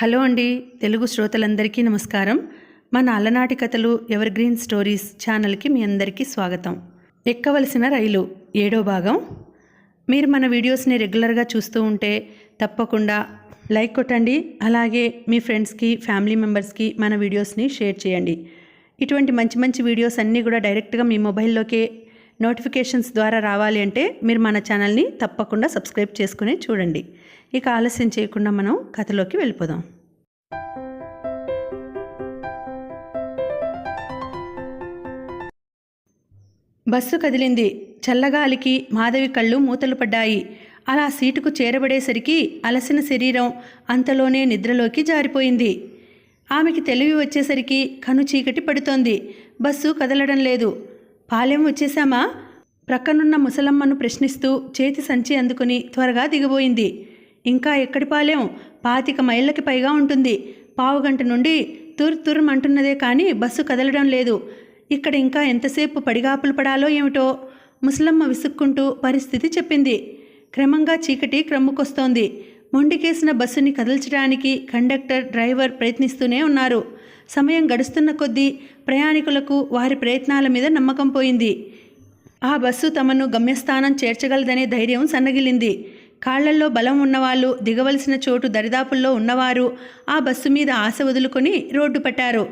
Hello అండి, తెలుగు శ్రోతలందరికీ నమస్కారం. మన అలనాటి కథలు ఎవర్ గ్రీన్ స్టోరీస్ ఛానల్కి మీ అందరికీ స్వాగతం. ఎక్కవలసిన రైలు 7వ భాగం. మీరు మన వీడియోస్ని రెగ్యులర్గా చూస్తూ ఉంటే తప్పకుండా లైక్ కొట్టండి. అలాగే మీ ఫ్రెండ్స్కి, ఫ్యామిలీ మెంబర్స్కి మన వీడియోస్ని షేర్ చేయండి. ఇటువంటి మంచి మంచి వీడియోస్ అన్నీ కూడా డైరెక్ట్గా మీ మొబైల్లోకే నోటిఫికేషన్స్ ద్వారా రావాలి అంటే మీరు మన ఛానల్ని తప్పకుండా సబ్స్క్రైబ్ చేసుకుని చూడండి. ఇక ఆలస్యం చేయకుండా మనం కథలోకి వెళ్ళిపోదాం. బస్సు కదిలింది. చల్లగాలికి మాధవి కళ్ళు మూతలు పడ్డాయి. అలా సీటుకు చేరబడేసరికి అలసిన శరీరం అంతలోనే నిద్రలోకి జారిపోయింది. ఆమెకి తెలివి వచ్చేసరికి కను చీకటి పడుతోంది. బస్సు కదలడం లేదు. పాలెం వచ్చేశామా? ప్రక్కనున్న ముసలమ్మను ప్రశ్నిస్తూ చేతి సంచి అందుకుని త్వరగా దిగబోయింది. ఇంకా ఎక్కడి పాలెం? 25 మైళ్ళకి పైగా ఉంటుంది. పావుగంట నుండి తుర్మంటున్నదే కానీ బస్సు కదలడం లేదు. ఇక్కడ ఇంకా ఎంతసేపు పడిగాపులు పడాలో ఏమిటో ముసలమ్మ విసుక్కుంటూ పరిస్థితి చెప్పింది. క్రమంగా చీకటి క్రమ్ముకొస్తోంది. మొండికేసిన బస్సుని కదల్చడానికి కండక్టర్, డ్రైవర్ ప్రయత్నిస్తూనే ఉన్నారు. సమయం గడుస్తున్న కొద్దీ ప్రయాణికులకు వారి ప్రయత్నాల మీద నమ్మకం పోయింది. ఆ బస్సు తమను గమ్యస్థానం చేర్చగలదనే ధైర్యం సన్నగిలింది. కాళ్లల్లో బలం ఉన్నవాళ్ళు, దిగవలసిన చోటు దరిదాపుల్లో ఉన్నవారు ఆ బస్సు మీద ఆశ వదులుకొని రోడ్డు పట్టారు.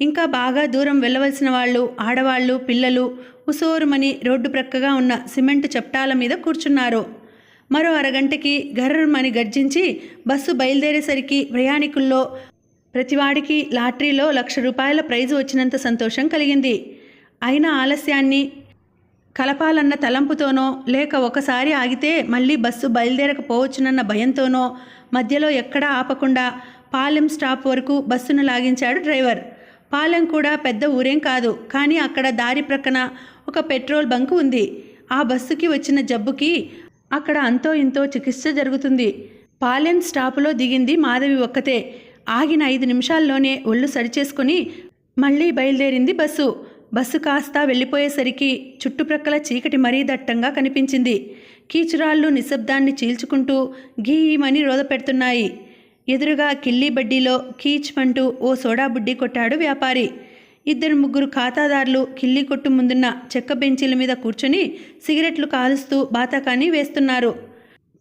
ఇంకా బాగా దూరం వెళ్ళవలసిన వాళ్ళు, ఆడవాళ్ళు, పిల్లలు ఉసోరుమని రోడ్డు ప్రక్కగా ఉన్న సిమెంటు చప్టాల మీద కూర్చున్నారు. మరో అరగంటకి గర్రమని గర్జించి బస్సు బయలుదేరేసరికి ప్రయాణికుల్లో ప్రతివాడికి లాటరీలో ₹1,00,000 ప్రైజు వచ్చినంత సంతోషం కలిగింది. అయినా ఆలస్యాన్ని కలపాలన్న తలంపుతోనో, లేక ఒకసారి ఆగితే మళ్ళీ బస్సు బయలుదేరకపోవచ్చునన్న భయంతోనో మధ్యలో ఎక్కడా ఆపకుండా పాలెం స్టాప్ వరకు బస్సును లాగించాడు డ్రైవర్. పాలెం కూడా పెద్ద ఊరేం కాదు, కానీ అక్కడ దారి ప్రక్కన ఒక పెట్రోల్ బంక్ ఉంది. ఆ బస్సుకి వచ్చిన జబ్బుకి అక్కడ అంతో ఇంతో చికిత్స జరుగుతుంది. పాలెం స్టాపులో దిగింది మాధవి ఒక్కతే. ఆగిన 5 నిమిషాల్లోనే ఒళ్ళు సరిచేసుకుని మళ్ళీ బయలుదేరింది బస్సు. బస్సు కాస్తా వెళ్ళిపోయేసరికి చుట్టుప్రక్కల చీకటి మరీ దట్టంగా కనిపించింది. కీచురాళ్ళు నిశ్శబ్దాన్ని చీల్చుకుంటూ గీమని రోద పెడుతున్నాయి. ఎదురుగా కిల్లీ బడ్డీలో కీచ్మంటూ ఓ సోడా బుడ్డి కొట్టాడు వ్యాపారి. 2-3 ఖాతాదారులు కిల్లీ కొట్టు ముందున్న చెక్క బెంచీల మీద కూర్చొని సిగరెట్లు కాలుస్తూ బాతాకాని వేస్తున్నారు.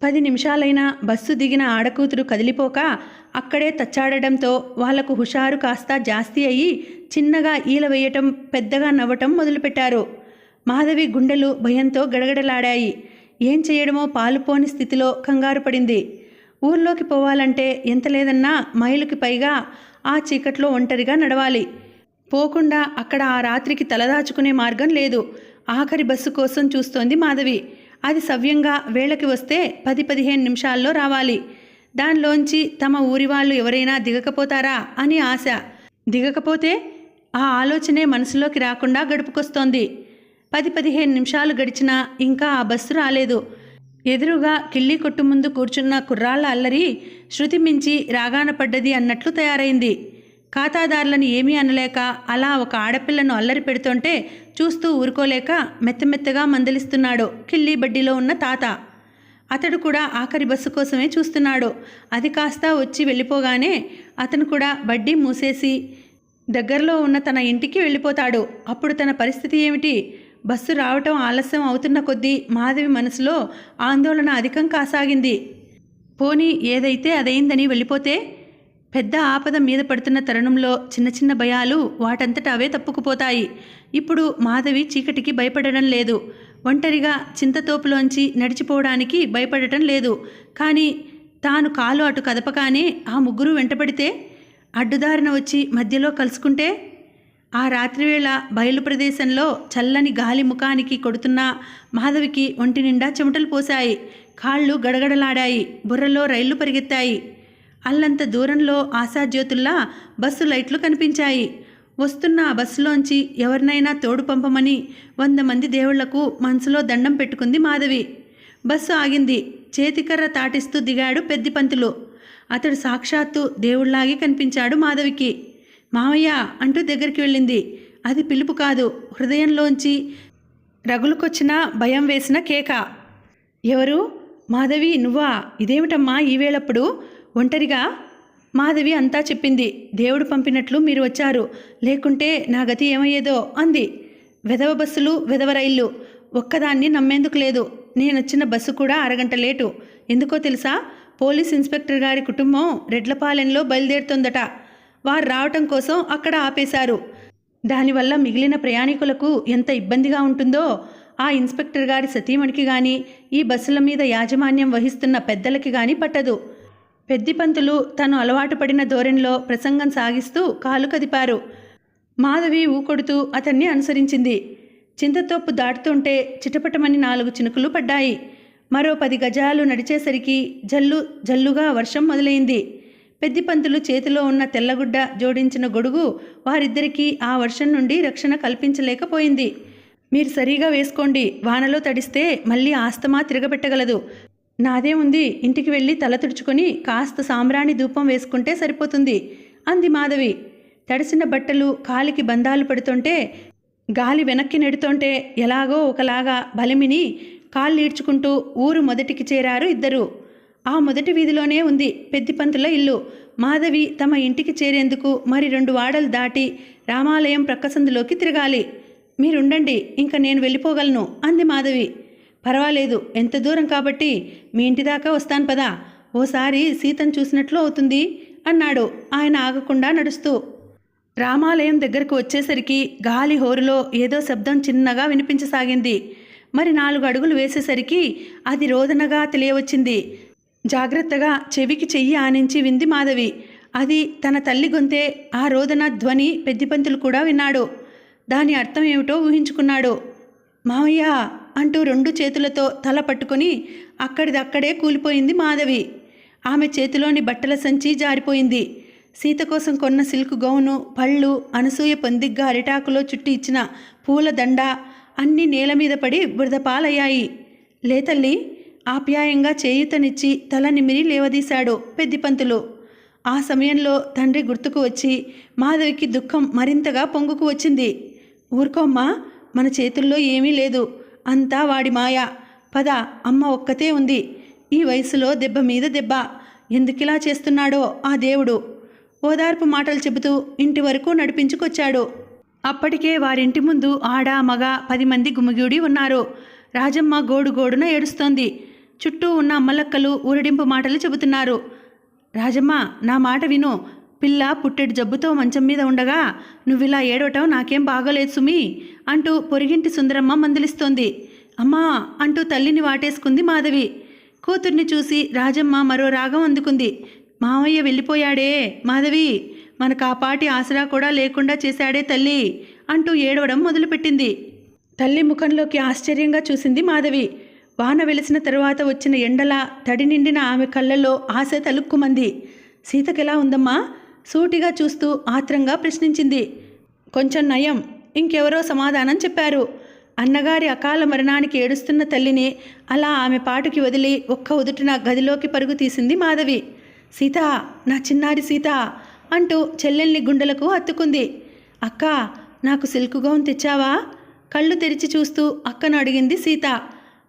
10 నిమిషాలైనా బస్సు దిగిన ఆడకూతురు కదిలిపోక అక్కడే తచ్చాడడంతో వాళ్లకు హుషారు కాస్తా జాస్తి అయ్యి చిన్నగా ఈల వేయటం, పెద్దగా నవ్వటం మొదలుపెట్టారు. మాధవి గుండెలు భయంతో గడగడలాడాయి. ఏం చేయడమో పాలుపోని స్థితిలో కంగారు పడింది. ఊర్లోకి పోవాలంటే ఎంత లేదన్నా మైలుకి పైగా ఆ చీకట్లో ఒంటరిగా నడవాలి. పోకుండా అక్కడ ఆ రాత్రికి తలదాచుకునే మార్గం లేదు. ఆఖరి బస్సు కోసం చూస్తోంది మాధవి. అది సవ్యంగా వేళకి వస్తే 10-15 నిమిషాల్లో రావాలి. దానిలోంచి తమ ఊరి వాళ్ళు ఎవరైనా దిగకపోతారా అని ఆశ. దిగకపోతే ఆ ఆలోచనే మనసులోకి రాకుండా గడుపుకొస్తోంది. 10-15 నిమిషాలు గడిచినా ఇంకా ఆ బస్సు రాలేదు. ఎదురుగా కిళ్ళీ కొట్టు ముందు కూర్చున్న కుర్రాళ్ల అల్లరి శృతి మించి రాగాన పడ్డది అన్నట్లు తయారైంది. ఖాతాదారులను ఏమీ అనలేక అలా ఒక ఆడపిల్లను అల్లరి పెడుతుంటే చూస్తూ ఊరుకోలేక మెత్తమెత్తగా మందలిస్తున్నాడు కిల్లీ బడ్డీలో ఉన్న తాత. అతడు కూడా ఆఖరి బస్సు కోసమే చూస్తున్నాడు. అది కాస్తా వచ్చి వెళ్ళిపోగానే అతను కూడా బడ్డీ మూసేసి దగ్గరలో ఉన్న తన ఇంటికి వెళ్ళిపోతాడు. అప్పుడు తన పరిస్థితి ఏమిటి? బస్సు రావటం ఆలస్యం అవుతున్న కొద్దీ మాధవి మనసులో ఆందోళన అధికం కాసాగింది. పోనీ ఏదైతే అదైందని వెళ్ళిపోతే? పెద్ద ఆపద మీద పడుతున్న తరుణంలో చిన్న చిన్న భయాలు వాటంతట అవే తప్పుకుపోతాయి. ఇప్పుడు మాధవి చీకటికి భయపడడం లేదు. ఒంటరిగా చింతతోపులోంచి నడిచిపోవడానికి భయపడటం లేదు. కానీ తాను కాలు అటు కదపగానే ఆ ముగ్గురు వెంటపడితే, అడ్డుదారిన వచ్చి మధ్యలో కలుసుకుంటే? ఆ రాత్రివేళ బయలు ప్రదేశంలో చల్లని గాలి ముఖానికి కొడుతున్న మాధవికి ఒంటి నిండా చెమటలు పోశాయి. కాళ్ళు గడగడలాడాయి. బుర్రలో రైళ్లు పరిగెత్తాయి. అల్లంత దూరంలో ఆశాజ్యోతుల్లా బస్సు లైట్లు కనిపించాయి. వస్తున్న ఆ బస్సులోంచి ఎవరినైనా తోడు పంపమని 100 మంది దేవుళ్లకు మనసులో దండం పెట్టుకుంది మాధవి. బస్సు ఆగింది. చేతికర్ర తాటిస్తూ దిగాడు పెద్దిపంతులు. అతడు సాక్షాత్తు దేవుళ్లాగే కనిపించాడు మాధవికి. మావయ్య అంటూ దగ్గరికి వెళ్ళింది. అది పిలుపు కాదు, హృదయంలోంచి రగులుకొచ్చిన భయం వేసిన కేక. ఎవరు? మాధవి, నువ్వా? ఇదేమిటమ్మా ఈ వేళప్పుడు ఒంటరిగా? మాధవి అంతా చెప్పింది. దేవుడు పంపినట్లు మీరు వచ్చారు, లేకుంటే నా గతి ఏమయ్యేదో అంది. వెధవ బస్సులు, వెధవ రైళ్ళు, ఒక్కదాన్ని నమ్మేందుకు లేదు. నేనొచ్చిన బస్సు కూడా అరగంట లేటు. ఎందుకో తెలుసా? పోలీస్ ఇన్స్పెక్టర్ గారి కుటుంబం రెడ్లపాలెంలో బయలుదేరుతోందట. వారు రావటం కోసం అక్కడ ఆపేశారు. దానివల్ల మిగిలిన ప్రయాణికులకు ఎంత ఇబ్బందిగా ఉంటుందో ఆ ఇన్స్పెక్టర్ గారి సతీమణికి కానీ, ఈ బస్సుల మీద యాజమాన్యం వహిస్తున్న పెద్దలకి కానీ పట్టదు. పెద్దిపంతులు తను అలవాటు పడిన ధోరణిలో ప్రసంగం సాగిస్తూ కాలు కదిపారు. మాధవి ఊకొడుతూ అతన్ని అనుసరించింది. చింతతోపు దాటుతుంటే చిటపటమని 4 చినుకులు పడ్డాయి. మరో 10 గజాలు నడిచేసరికి జల్లుగా వర్షం మొదలైంది. పెద్దిపంతులు చేతిలో ఉన్న తెల్లగుడ్డ జోడించిన గొడుగు వారిద్దరికీ ఆ వర్షం నుండి రక్షణ కల్పించలేకపోయింది. మీరు సరిగా వేసుకోండి, వానలో తడిస్తే మళ్ళీ ఆస్తమా తిరగబెట్టగలదు. నాదే ఉంది, ఇంటికి వెళ్ళి తల తుడుచుకొని కాస్త సాంబ్రాణి ధూపం వేసుకుంటే సరిపోతుంది అంది మాధవి. తడిసిన బట్టలు కాలికి బంధాలు పడుతుంటే, గాలి వెనక్కి నెడుతుంటే ఎలాగో ఒకలాగా బలిమిని కాళ్ళీడ్చుకుంటూ ఊరు మొదటికి చేరారు ఇద్దరు. ఆ మొదటి వీధిలోనే ఉంది పెద్దిపంతుల ఇల్లు. మాధవి తమ ఇంటికి చేరేందుకు మరి 2 వాడలు దాటి రామాలయం ప్రక్కసందులోకి తిరగాలి. మీరుండండి, ఇంక నేను వెళ్ళిపోగలను అంది మాధవి. పర్వాలేదు, ఎంత దూరం కాబట్టి మీ ఇంటి దాకా వస్తాను పదా, ఓసారి సీతను చూసినట్లు అవుతుంది అన్నాడు ఆయన ఆగకుండా నడుస్తూ. రామాలయం దగ్గరకు వచ్చేసరికి గాలి హోరులో ఏదో శబ్దం చిన్నగా వినిపించసాగింది. మరి 4 అడుగులు వేసేసరికి అది రోదనగా తెలియవచ్చింది. జాగ్రత్తగా చెవికి చెయ్యి ఆనించి వింది మాధవి. అది తన తల్లి గొంతే. ఆ రోదన ధ్వని పెద్దిపంతులు కూడా విన్నాడు. దాని అర్థం ఏమిటో ఊహించుకున్నాడు. మావయ్య అంటూ 2 చేతులతో తల పట్టుకుని అక్కడిదక్కడే కూలిపోయింది మాధవి. ఆమె చేతిలోని బట్టల సంచి జారిపోయింది. సీత కోసం కొన్న సిల్క్ గౌను, పళ్ళు, అనసూయ పొందిగ్గా అరిటాకులో చుట్టి ఇచ్చిన పూల దండ అన్నీ నేల మీద పడి బురదపాలయ్యాయి. లేతల్లి ఆప్యాయంగా చేయూతనిచ్చి తల నిమిరి లేవదీశాడు పెద్దిపంతులు. ఆ సమయంలో తండ్రి గుర్తుకు వచ్చి మాధవికి దుఃఖం మరింతగా పొంగుకు వచ్చింది. ఊరుకోమ్మా, మన చేతుల్లో ఏమీ లేదు, అంతా వాడి మాయ. పద, అమ్మ ఒక్కతే ఉంది. ఈ వయసులో దెబ్బ మీద దెబ్బ. ఎందుకిలా చేస్తున్నాడో ఆ దేవుడు. ఓదార్పు మాటలు చెబుతూ ఇంటి వరకు నడిపించుకొచ్చాడు. అప్పటికే వారింటి ముందు ఆడ మగ 10 మంది గుమిగూడి ఉన్నారు. రాజమ్మ గోడుగోడున ఏడుస్తోంది. చుట్టూ ఉన్న అమ్మలక్కలు ఊరడింపు మాటలు చెబుతున్నారు. రాజమ్మ, నా మాట విను. పిల్ల పుట్టెడు జబ్బుతో మంచం మీద ఉండగా నువ్విలా ఏడవటం నాకేం బాగోలేదు సుమి అంటూ పొరిగింటి సుందరమ్మ మందలిస్తోంది. అమ్మా అంటూ తల్లిని వాటేసుకుంది మాధవి. కూతుర్ని చూసి రాజమ్మ మరో రాగం అందుకుంది. మావయ్య వెళ్ళిపోయాడే మాధవి, మనకు ఆ పాటి ఆసరా కూడా లేకుండా చేశాడే తల్లి అంటూ ఏడవడం మొదలుపెట్టింది. తల్లి ముఖంలోకి ఆశ్చర్యంగా చూసింది మాధవి. వాన వెలిసిన తరువాత వచ్చిన ఎండల తడి నిండిన ఆమె కళ్ళల్లో ఆశ తలుక్కుమంది. సీతకెలా ఉందమ్మా? సూటిగా చూస్తూ ఆత్రంగా ప్రశ్నించింది. కొంచెం నయం, ఇంకెవరో సమాధానం చెప్పారు. అన్నగారి అకాల మరణానికి ఏడుస్తున్న తల్లిని అలా ఆమె పాటుకి వదిలి ఒక్క ఉదుటిన గదిలోకి పరుగు తీసింది మాధవి. సీత, నా చిన్నారి సీత అంటూ చెల్లెల్ని గుండెలకు హత్తుకుంది. అక్క, నాకు సిల్క్ గౌన్ తెచ్చావా? కళ్ళు తెరిచి చూస్తూ అక్కను అడిగింది సీత.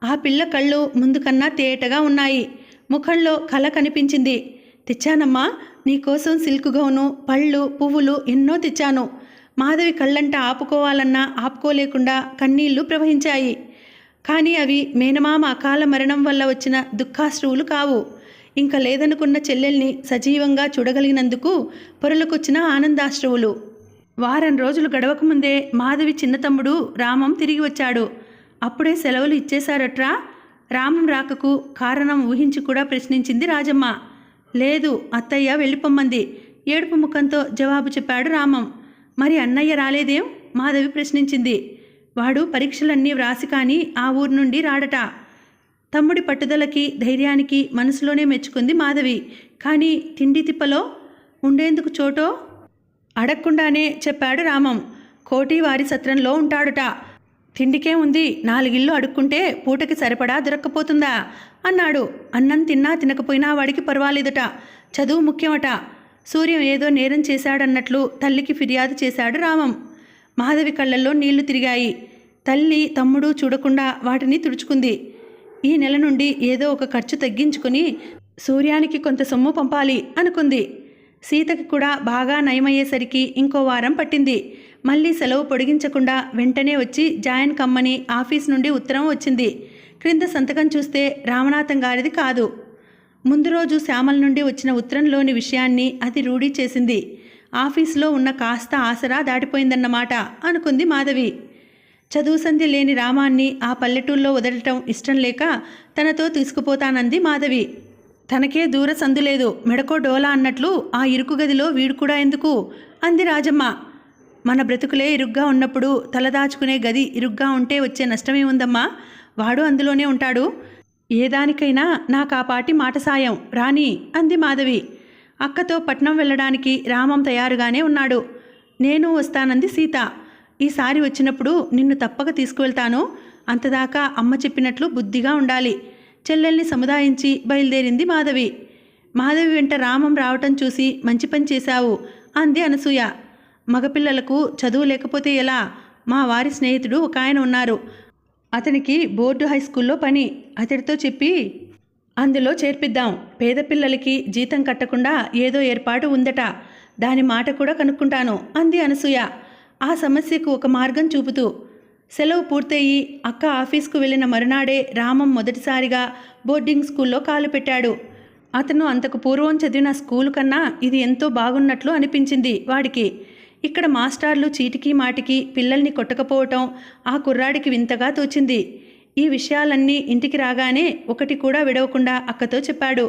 ఆ పిల్ల కళ్ళు ముందు కన్నా తేటగా ఉన్నాయి. ముఖంలో కళ కనిపించింది. తెచ్చానమ్మా, నీకోసం సిల్క్ గౌను, పళ్ళు, పువ్వులు ఎన్నో తెచ్చాను. మాధవి కళ్ళంట ఆపుకోవాలన్నా ఆపుకోలేకుండా కన్నీళ్లు ప్రవహించాయి. కానీ అవి మేనమామ అకాల మరణం వల్ల వచ్చిన దుఃఖాశ్రువులు కావు. ఇంకా లేదనుకున్న చెల్లెల్ని సజీవంగా చూడగలిగినందుకు పొరలకొచ్చిన ఆనందాశ్రువులు. వారం రోజులు గడవకముందే మాధవి చిన్న తమ్ముడు రామం తిరిగి వచ్చాడు. అప్పుడే సెలవులు ఇచ్చేశారట్రా? రామం రాకకు కారణం ఊహించి కూడా ప్రశ్నించింది రాజమ్మ. లేదు, అత్తయ్య వెళ్ళిపోమ్మంది. ఏడుపు ముఖంతో జవాబు చెప్పాడు రామం. మరి అన్నయ్య రాలేదేం? మాధవి ప్రశ్నించింది. వాడు పరీక్షలన్నీ వ్రాసి కానీ ఆ ఊరు నుండి రాడట. తమ్ముడి పట్టుదలకి ధైర్యానికి మనసులోనే మెచ్చుకుంది మాధవి. కానీ తిండి తిప్పలో ఉండేందుకు చోటో అడగకుండానే చెప్పాడు రామం. కోటి వారి సత్రంలో ఉంటాడుట. తిండికే ఉంది, 4 ఇళ్ళు అడుక్కుంటే పూటకి సరిపడా దొరక్కపోతుందా అన్నాడు. అన్నం తిన్నా తినకపోయినా వాడికి పర్వాలేదట. చదువు ముఖ్యమట. సూర్యం ఏదో నేరం చేశాడన్నట్లు తల్లికి ఫిర్యాదు చేశాడు రామం. మాధవి కళ్ళల్లో నీళ్లు తిరిగాయి. తల్లి తమ్ముడు చూడకుండా వాటిని తుడుచుకుంది. ఈ నెల నుండి ఏదో ఒక ఖర్చు తగ్గించుకుని సూర్యానికి కొంత సొమ్ము పంపాలి అనుకుంది. సీతకి కూడా బాగా నయమయ్యేసరికి ఇంకో వారం పట్టింది. మళ్ళీ సెలవు పొడిగించకుండా వెంటనే వచ్చి జాయిన్ కమ్మని ఆఫీస్ నుండి ఉత్తరం వచ్చింది. క్రింద సంతకం చూస్తే రామనాథం గారిది కాదు. ముందు రోజు శ్యామల నుండి వచ్చిన ఉత్తరంలోని విషయాన్ని అది రూఢీ చేసింది. ఆఫీసులో ఉన్న కాస్త ఆసరా దాటిపోయిందన్నమాట అనుకుంది మాధవి. చదువు సంధి లేని రామాన్ని ఆ పల్లెటూళ్ళలో వదలటం ఇష్టం లేక తనతో తీసుకుపోతానంది మాధవి. తనకే దూర సందు లేదు, మెడకో డోలా అన్నట్లు ఆ ఇరుకు గదిలో వీడు కూడా ఎందుకు అంది రాజమ్మ. మన బ్రతుకులే ఇరుగ్గా ఉన్నప్పుడు తలదాచుకునే గది ఇరుగ్గా ఉంటే వచ్చే నష్టమే ఉందమ్మా. వాడు అందులోనే ఉంటాడు. ఏదానికైనా నాకాపాటి మాట సాయం రాని అంది మాధవి. అక్కతో పట్నం వెళ్ళడానికి రామం తయారుగానే ఉన్నాడు. నేను వస్తానంది సీత. ఈసారి వచ్చినప్పుడు నిన్ను తప్పక తీసుకువెళ్తాను. అంతదాకా అమ్మ చెప్పినట్లు బుద్ధిగా ఉండాలి. చెల్లెల్ని సముదాయించి బయలుదేరింది మాధవి. మాధవి వెంట రామం రావటం చూసి మంచి పని చేశావు అంది అనసూయ. మగపిల్లలకు చదువు లేకపోతే ఎలా? మా వారి స్నేహితుడు ఒక ఆయన ఉన్నారు. అతనికి బోర్డు హై స్కూల్లో పని. అతడితో చెప్పి అందులో చేర్పిద్దాం. పేద పిల్లలకి జీతం కట్టకుండా ఏదో ఏర్పాటు ఉందట. దాని మాట కూడా కనుక్కుంటాను అంది అనసూయ ఆ సమస్యకు ఒక మార్గం చూపుతూ. సెలవు పూర్తయి అక్క ఆఫీస్కు వెళ్ళిన మరునాడే రామం మొదటిసారిగా బోర్డింగ్ స్కూల్లో కాలు పెట్టాడు. అతను అంతకు పూర్వం చదివిన స్కూలు కన్నా ఇది ఎంతో బాగున్నట్లు అనిపించింది వాడికి. ఇక్కడ మాస్టార్లు చీటికి మాటికి పిల్లల్ని కొట్టకపోవటం ఆ కుర్రాడికి వింతగా తోచింది. ఈ విషయాలన్నీ ఇంటికి రాగానే ఒకటి కూడా విడవకుండా అక్కతో చెప్పాడు.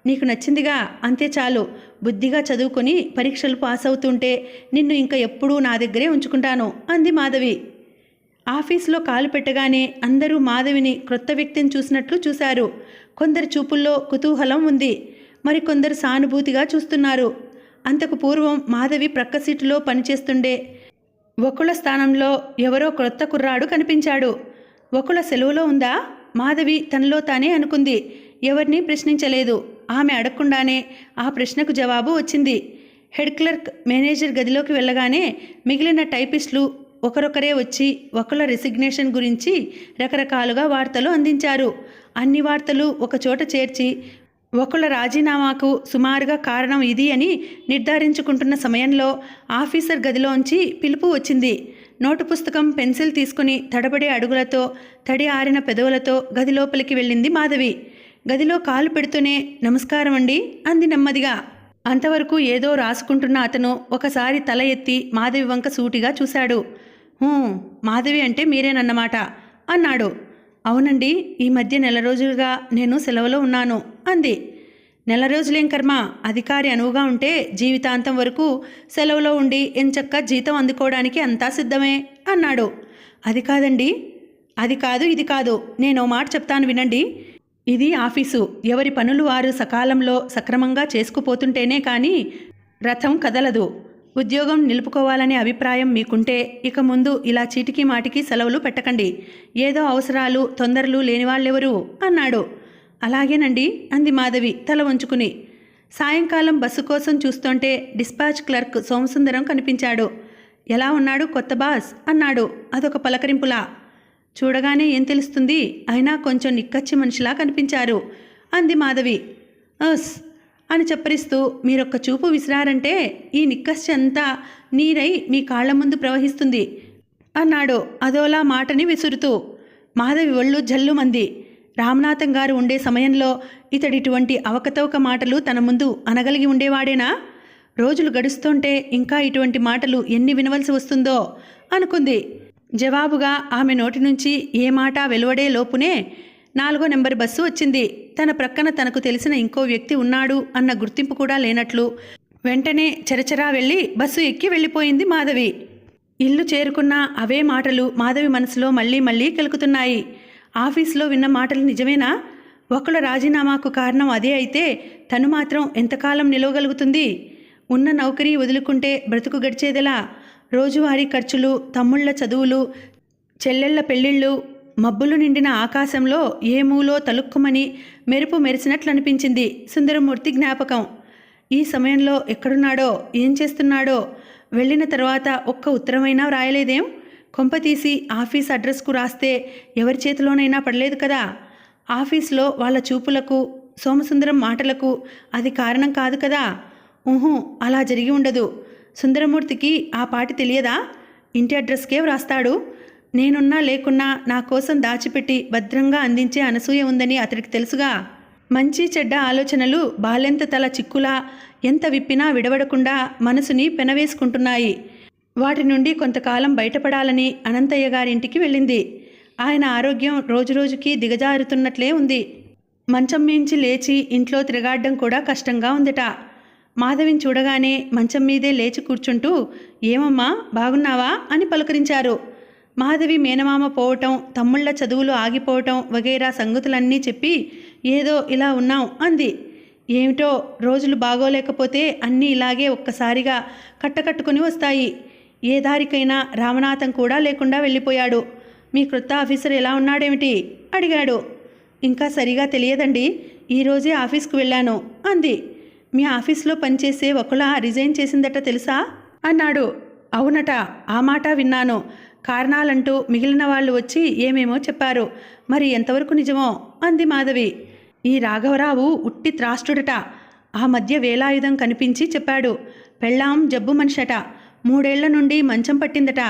నీకు నచ్చిందిగా, అంతే చాలు. బుద్ధిగా చదువుకొని పరీక్షలు పాస్ అవుతుంటే నిన్ను ఇంకా ఎప్పుడూ నా దగ్గరే ఉంచుకుంటాను అంది మాధవి. ఆఫీసులో కాలు పెట్టగానే అందరూ మాధవిని క్రొత్త వ్యక్తిని చూసినట్లు చూశారు. కొందరి చూపుల్లో కుతూహలం ఉంది, మరికొందరు సానుభూతిగా చూస్తున్నారు. అంతకు పూర్వం మాధవి ప్రక్క సీటులో పనిచేస్తుండే వకుల స్థానంలో ఎవరో క్రొత్త కుర్రాడు కనిపించాడు. వకుల సెలవులో ఉందా? మాధవి తనలో తానే అనుకుంది. ఎవరినీ ప్రశ్నించలేదు. ఆమె అడగకుండానే ఆ ప్రశ్నకు జవాబు వచ్చింది. హెడ్ క్లర్క్ మేనేజర్ గదిలోకి వెళ్ళగానే మిగిలిన టైపిస్టులు ఒకరొకరే వచ్చి వకుల రెసిగ్నేషన్ గురించి రకరకాలుగా వార్తలు అందించారు. అన్ని వార్తలు ఒకచోట చేర్చి వకుల రాజీనామాకు సుమారుగా కారణం ఇది అని నిర్ధారించుకుంటున్న సమయంలో ఆఫీసర్ గదిలోంచి పిలుపు వచ్చింది. నోటు పుస్తకం పెన్సిల్ తీసుకుని తడబడే అడుగులతో తడి ఆరిన పెదవులతో గది లోపలికి వెళ్ళింది మాధవి. గదిలో కాలు పెడుతూనే నమస్కారం అండి అంది నెమ్మదిగా. అంతవరకు ఏదో రాసుకుంటున్న అతను ఒకసారి తల ఎత్తి మాధవి వంక సూటిగా చూశాడు. మాధవి అంటే మీరేనన్నమాట అన్నాడు. అవునండి, ఈ మధ్య నెల రోజులుగా నేను సెలవులో ఉన్నాను అంది. నెల రోజులేం కర్మ, అధికారి అనువుగా ఉంటే జీవితాంతం వరకు సెలవులో ఉండి ఎంచక్క జీతం అందుకోవడానికి అంతా సిద్ధమే అన్నాడు. అది కాదండి, అది కాదు ఇది కాదు, నేను మాట చెప్తాను వినండి. ఇది ఆఫీసు. ఎవరి పనులు వారు సకాలంలో సక్రమంగా చేసుకుపోతుంటేనే కానీ రథం కదలదు. ఉద్యోగం నిలుపుకోవాలనే అభిప్రాయం మీకుంటే ఇక ముందు ఇలా చీటికి మాటికి సెలవులు పెట్టకండి. ఏదో అవసరాలు తొందరలు లేనివాళ్ళెవరు అన్నాడు. అలాగేనండి అంది మాధవి తల వంచుకుని. సాయంకాలం బస్సు కోసం చూస్తుంటే డిస్పాచ్ క్లర్క్ సోమసుందరం కనిపించాడు. ఎలా ఉన్నాడు కొత్త బాస్ అన్నాడు అదొక పలకరింపులా. చూడగానే ఏం తెలుస్తుంది, అయినా కొంచెం నిక్కచ్చి మనిషిలా కనిపించారు అంది మాధవి. అస్ అని చెప్పరిస్తూ మీరొక్క చూపు విసిరారంటే ఈ నిక్కచ్చి అంతా నీరై మీ కాళ్ల ముందు ప్రవహిస్తుంది అన్నాడు అదోలా మాటని విసురుతూ. మాధవి ఒళ్ళు జల్లుమంది. రామనాథం గారు ఉండే సమయంలో ఇతడిటువంటి అవకతవక మాటలు తన ముందు అనగలిగి ఉండేవాడేనా? రోజులు గడుస్తుంటే ఇంకా ఇటువంటి మాటలు ఎన్ని వినవలసి వస్తుందో అనుకుంది. జవాబుగా ఆమె నోటి నుంచి ఏ మాట వెలువడే లోపునే 4వ నెంబర్ బస్సు వచ్చింది. తన ప్రక్కన తనకు తెలిసిన ఇంకో వ్యక్తి ఉన్నాడు అన్న గుర్తింపు కూడా లేనట్లు వెంటనే చరచరా వెళ్ళి బస్సు ఎక్కి వెళ్ళిపోయింది మాధవి. ఇల్లు చేరుకున్న అవే మాటలు మాధవి మనసులో మళ్ళీ మళ్ళీ కెలుకుతున్నాయి. ఆఫీసులో విన్న మాటలు నిజమేనా? ఒకళ్ళ రాజీనామాకు కారణం అదే అయితే తను మాత్రం ఎంతకాలం నిలవగలుగుతుంది? ఉన్న నౌకరీ వదులుకుంటే బ్రతుకు గడిచేదెలా? రోజువారీ ఖర్చులు, తమ్ముళ్ల చదువులు, చెల్లెళ్ల పెళ్ళిళ్ళు, మబ్బులు నిండిన ఆకాశంలో ఏ మూలో తలుక్కుమని మెరుపు మెరిసినట్లు అనిపించింది సుందరమూర్తి జ్ఞాపకం. ఈ సమయంలో ఎక్కడున్నాడో, ఏం చేస్తున్నాడో? వెళ్ళిన తర్వాత ఒక్క ఉత్తరమైనా రాయలేదేం? కొంపతీసి ఆఫీస్ అడ్రస్కు రాస్తే ఎవరి చేతిలోనైనా పడలేదు కదా. ఆఫీస్లో వాళ్ళ చూపులకు, సోమసుందరం మాటలకు అది కారణం కాదు కదా. ఊహు, అలా జరిగి ఉండదు. సుందరమూర్తికి ఆ పాటి తెలియదా? ఇంటి అడ్రస్కే వ్రాస్తాడు. నేనున్నా లేకున్నా నా కోసం దాచిపెట్టి భద్రంగా అందించే అనసూయ ఉందని అతడికి తెలుసుగా. మంచి చెడ్డ ఆలోచనలు బాలెంత తల చిక్కులా ఎంత విప్పినా విడవడకుండా మనసుని పెనవేసుకుంటున్నాయి. వాటి నుండి కొంతకాలం బయటపడాలని అనంతయ్య గారింటికి వెళ్ళింది. ఆయన ఆరోగ్యం రోజురోజుకి దిగజారుతున్నట్లే ఉంది. మంచం మించి లేచి ఇంట్లో తిరగాడ్డం కూడా కష్టంగా ఉందట. మాధవిని చూడగానే మంచం మీదే లేచి కూర్చుంటూ, ఏమమ్మా బాగున్నావా అని పలుకరించారు. మాధవి మేనమామ పోవటం, తమ్ముళ్ల చదువులు ఆగిపోవటం వగైరా సంగతులన్నీ చెప్పి, ఏదో ఇలా ఉన్నాం అంది. ఏమిటో రోజులు బాగోలేకపోతే అన్నీ ఇలాగే ఒక్కసారిగా కట్టకట్టుకుని వస్తాయి. ఏ దారికైనా రామనాథం కూడా లేకుండా వెళ్ళిపోయాడు. మీ క్రొత్త ఆఫీసర్ ఎలా ఉన్నాడేమిటి అడిగాడు. ఇంకా సరిగా తెలియదండి, ఈరోజే ఆఫీస్కు వెళ్ళాను అంది. మీ ఆఫీస్లో పనిచేసే ఒకలా రిజైన్ చేసిందట తెలుసా అన్నాడు. అవునట, ఆ మాట విన్నాను. కారణాలంటూ మిగిలిన వాళ్ళు వచ్చి ఏమేమో చెప్పారు. మరి ఎంతవరకు నిజమో అంది మాధవి. ఈ రాఘవరావు ఉట్టి త్రాష్టుడట. ఆ మధ్య వేలాయుధం కనిపించి చెప్పాడు. పెళ్ళాం జబ్బు మనిషట. 3 ఏళ్ల నుండి మంచం పట్టిందట.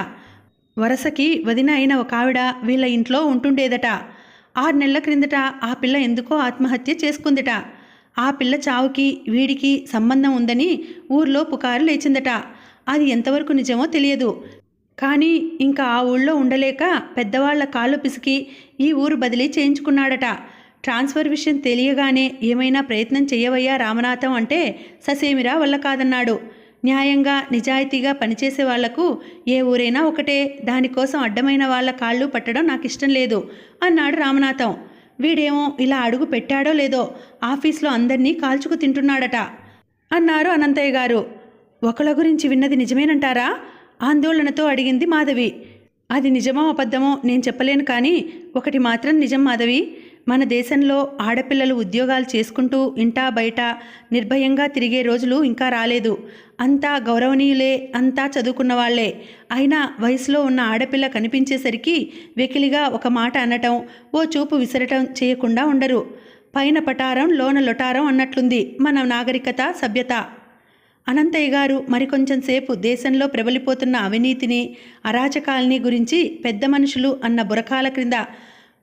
వరసకి వదిన అయిన ఒక ఆవిడ వీళ్ళ ఇంట్లో ఉంటుండేదట. 6 నెలల క్రిందట ఆ పిల్ల ఎందుకో ఆత్మహత్య చేసుకుందట. ఆ పిల్ల చావుకి వీడికి సంబంధం ఉందని ఊర్లో పుకారు లేచిందట. అది ఎంతవరకు నిజమో తెలియదు. కానీ ఇంకా ఆ ఊళ్ళో ఉండలేక పెద్దవాళ్ల కాళ్ళు పిసికి ఈ ఊరు బదిలీ చేయించుకున్నాడట. ట్రాన్స్ఫర్ విషయం తెలియగానే ఏమైనా ప్రయత్నం చెయ్యవయ్యా రామనాథం అంటే ససేమిరా వల్ల కాదన్నాడు. న్యాయంగా నిజాయితీగా పనిచేసే వాళ్లకు ఏ ఊరైనా ఒకటే. దానికోసం అడ్డమైన వాళ్ళ కాళ్ళు పట్టడం నాకు ఇష్టం లేదు అన్నాడు రామనాథం. వీడేమో ఇలా అడుగు పెట్టాడో లేదో ఆఫీస్లో అందరినీ కాల్చుకు తింటున్నాడట అన్నారు అనంతయ్య గారు. ఒకళ్ళ గురించి విన్నది నిజమేనంటారా? ఆందోళనతో అడిగింది మాధవి. అది నిజమో అబద్ధమో నేను చెప్పలేను, కానీ ఒకటి మాత్రం నిజం మాధవి. మన దేశంలో ఆడపిల్లలు ఉద్యోగాలు చేసుకుంటూ ఇంటా బయట నిర్భయంగా తిరిగే రోజులు ఇంకా రాలేదు. అంతా గౌరవనీయులే, అంతా చదువుకున్న వాళ్లే. అయినా వయసులో ఉన్న ఆడపిల్ల కనిపించేసరికి వెకిలిగా ఒక మాట అనటం, ఓ చూపు విసరటం చేయకుండా ఉండరు. పైన పటారం లోన లొటారం అన్నట్లుంది మన నాగరికత, సభ్యత. అనంతయ్య గారు మరికొంచెం సేపు దేశంలో ప్రబలిపోతున్న అవినీతిని, అరాచకాల్ని గురించి, పెద్ద మనుషులు అన్న బురకాల క్రింద